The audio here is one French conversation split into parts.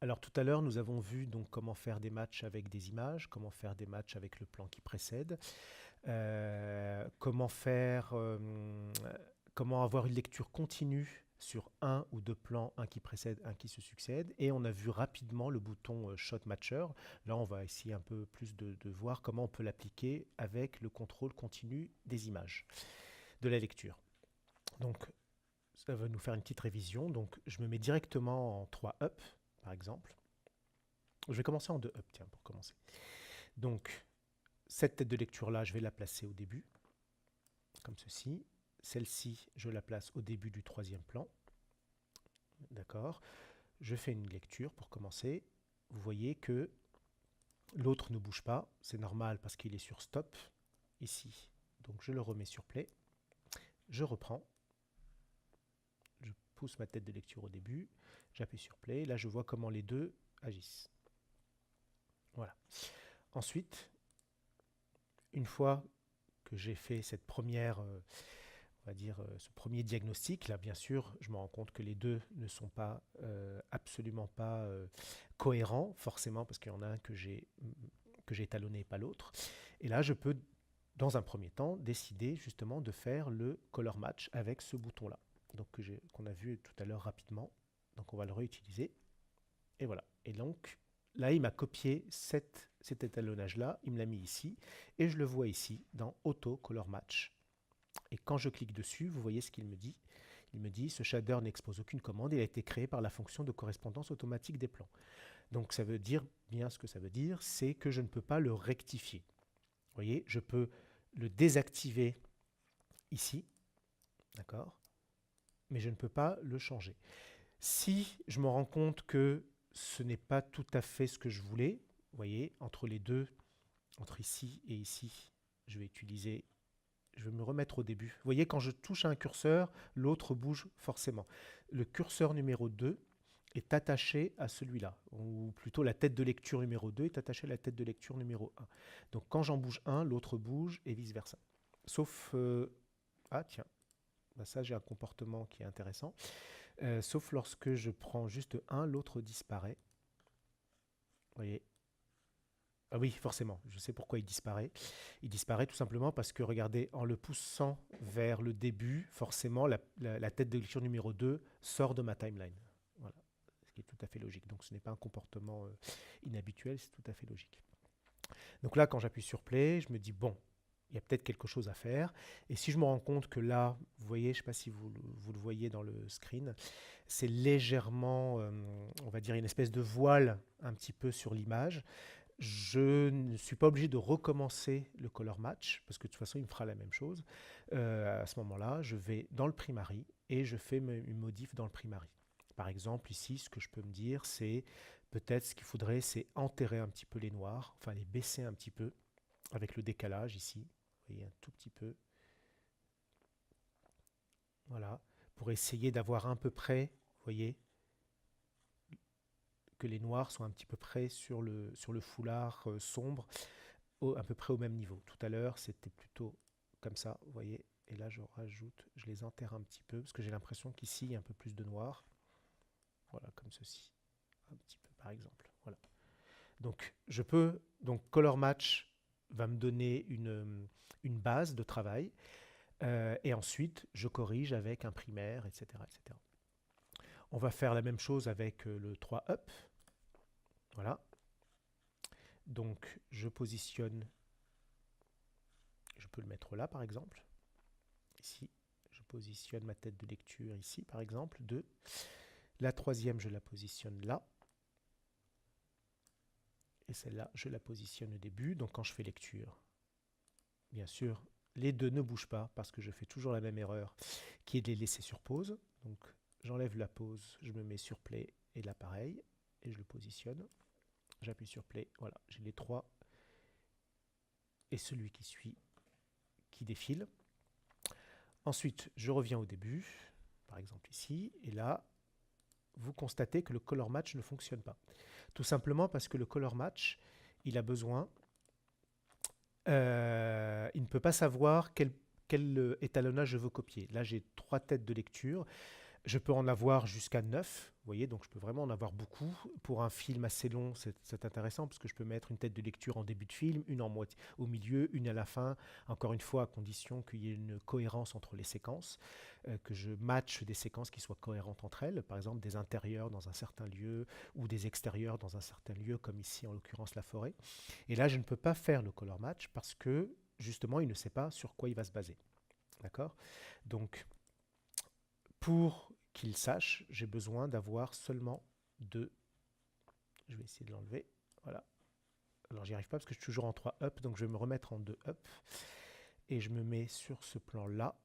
Alors tout à l'heure, nous avons vu donc comment faire des matchs avec des images, comment faire des matchs avec le plan qui précède, comment comment avoir une lecture continue sur un ou deux plans, un qui précède, un qui se succède. Et on a vu rapidement le bouton Shot Matcher. Là, on va essayer un peu plus de voir comment on peut l'appliquer avec le contrôle continu des images, de la lecture. Donc, ça va nous faire une petite révision. Donc, je me mets directement en 3 up, par exemple. Je vais commencer en 2 up, tiens, pour commencer. Donc, cette tête de lecture-là, je vais la placer au début, comme ceci. Celle-ci, je la place au début du troisième plan. D'accord. Je fais une lecture pour commencer. Vous voyez que l'autre ne bouge pas. C'est normal parce qu'il est sur stop, ici. Donc, je le remets sur play. Je reprends. Je pousse ma tête de lecture au début. J'appuie sur play. Là, je vois comment les deux agissent. Voilà. Ensuite, une fois que j'ai fait cette première, on va dire, ce premier diagnostic, là, bien sûr, je me rends compte que les deux ne sont pas absolument pas cohérents, forcément, parce qu'il y en a un que j'ai étalonné et pas l'autre. Et là, je peux, dans un premier temps, décider justement de faire le color match avec ce bouton-là, donc qu'on a vu tout à l'heure rapidement. Donc, on va le réutiliser. Et voilà. Et donc, là, il m'a copié cet étalonnage-là, il me l'a mis ici, et je le vois ici dans Auto Color Match. Et quand je clique dessus, vous voyez ce qu'il me dit. Il me dit, ce shader n'expose aucune commande, il a été créé par la fonction de correspondance automatique des plans. Donc ça veut dire, bien ce que ça veut dire, c'est que je ne peux pas le rectifier. Vous voyez, je peux le désactiver ici, d'accord, mais je ne peux pas le changer. Si je me rends compte que ce n'est pas tout à fait ce que je voulais, vous voyez, entre les deux, entre ici et ici, je vais utiliser, je vais me remettre au début. Vous voyez, quand je touche à un curseur, l'autre bouge forcément. Le curseur numéro 2 est attaché à celui-là, ou plutôt la tête de lecture numéro 2 est attachée à la tête de lecture numéro 1. Donc quand j'en bouge un, l'autre bouge et vice-versa. Sauf... ah tiens, bah ça j'ai un comportement qui est intéressant. Sauf lorsque je prends juste un, l'autre disparaît. Vous voyez. Ah oui, forcément, je sais pourquoi il disparaît. Il disparaît tout simplement parce que, regardez, en le poussant vers le début, forcément, la tête de lecture numéro 2 sort de ma timeline. Voilà, ce qui est tout à fait logique. Donc ce n'est pas un comportement inhabituel, c'est tout à fait logique. Donc là, quand j'appuie sur Play, je me dis, bon, il y a peut-être quelque chose à faire. Et si je me rends compte que là, vous voyez, je ne sais pas si vous le voyez dans le screen, c'est légèrement, on va dire, une espèce de voile un petit peu sur l'image. Je ne suis pas obligé de recommencer le color match, parce que de toute façon, il me fera la même chose. À ce moment-là, je vais dans le primary et je fais une modif dans le primary. Par exemple, ici, ce que je peux me dire, c'est peut-être ce qu'il faudrait, c'est enterrer un petit peu les noirs, enfin les baisser un petit peu, avec le décalage ici. Vous voyez, un tout petit peu. Voilà. Pour essayer d'avoir à peu près, vous voyez, que les noirs soient un petit peu près sur le foulard sombre, à peu près au même niveau. Tout à l'heure, c'était plutôt comme ça, vous voyez. Et là, je rajoute, je les enterre un petit peu, parce que j'ai l'impression qu'ici, il y a un peu plus de noir. Voilà, comme ceci. Un petit peu, par exemple. Voilà. Donc, Color Match va me donner une base de travail. Et ensuite, je corrige avec un primaire, etc., etc. On va faire la même chose avec le 3 up. Voilà. Donc, je positionne, je peux le mettre là, par exemple. Ici, je positionne ma tête de lecture ici, par exemple, 2. La troisième, je la positionne là. Et celle-là, je la positionne au début. Donc quand je fais lecture, bien sûr, les deux ne bougent pas parce que je fais toujours la même erreur qui est de les laisser sur pause. Donc j'enlève la pause, je me mets sur play et là pareil, et je le positionne. J'appuie sur play, voilà, j'ai les trois et celui qui suit qui défile. Ensuite, je reviens au début, par exemple ici, et là, vous constatez que le color match ne fonctionne pas. Tout simplement parce que le color match, il a besoin, il ne peut pas savoir quel étalonnage je veux copier. Là, j'ai trois têtes de lecture. Je peux en avoir jusqu'à 9, vous voyez, donc je peux vraiment en avoir beaucoup. Pour un film assez long, c'est intéressant parce que je peux mettre une tête de lecture en début de film, une en moitié, au milieu, une à la fin, encore une fois à condition qu'il y ait une cohérence entre les séquences, que je matche des séquences qui soient cohérentes entre elles, par exemple des intérieurs dans un certain lieu ou des extérieurs dans un certain lieu, comme ici en l'occurrence la forêt. Et là, je ne peux pas faire le color match parce que justement, il ne sait pas sur quoi il va se baser. D'accord. Donc, pour qu'il sache, j'ai besoin d'avoir seulement deux. Je vais essayer de l'enlever. Voilà. Alors, j'y arrive pas parce que je suis toujours en 3 up, donc je vais me remettre en 2 up. Et je me mets sur ce plan-là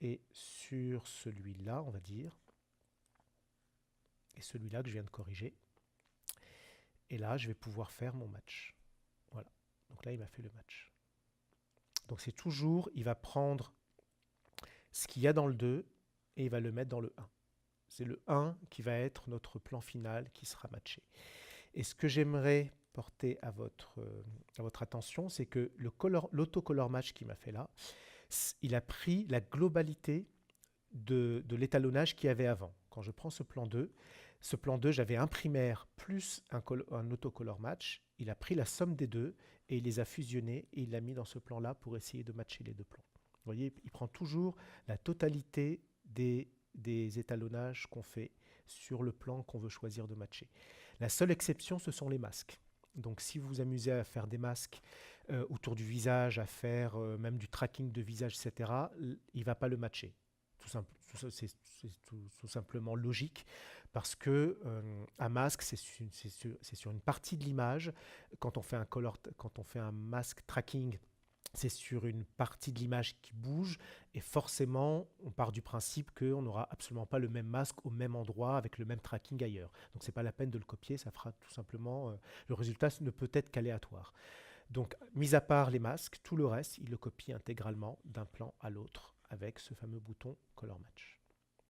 et sur celui-là, on va dire. Et celui-là que je viens de corriger. Et là, je vais pouvoir faire mon match. Voilà. Donc là, il m'a fait le match. Donc c'est toujours, il va prendre ce qu'il y a dans le 2 et il va le mettre dans le 1. C'est le 1 qui va être notre plan final qui sera matché. Et ce que j'aimerais porter à votre attention, c'est que l'autocolor match qu'il m'a fait là, il a pris la globalité de l'étalonnage qu'il y avait avant. Quand je prends ce plan 2 j'avais un primaire plus un autocolor match. Il a pris la somme des deux et il les a fusionnés et il l'a mis dans ce plan-là pour essayer de matcher les deux plans. Vous voyez, il prend toujours la totalité des étalonnages qu'on fait sur le plan qu'on veut choisir de matcher. La seule exception, ce sont les masques. Donc si vous vous amusez à faire des masques autour du visage, à faire même du tracking de visage, etc., il ne va pas le matcher. C'est tout simplement logique parce que un masque, c'est sur une partie de l'image. Quand on fait un masque tracking, c'est sur une partie de l'image qui bouge et forcément, on part du principe qu'on n'aura absolument pas le même masque au même endroit avec le même tracking ailleurs. Donc, c'est pas la peine de le copier, ça fera tout simplement. Le résultat ne peut être qu'aléatoire. Donc, mis à part les masques, tout le reste, il le copie intégralement d'un plan à l'autre avec ce fameux bouton Color Match.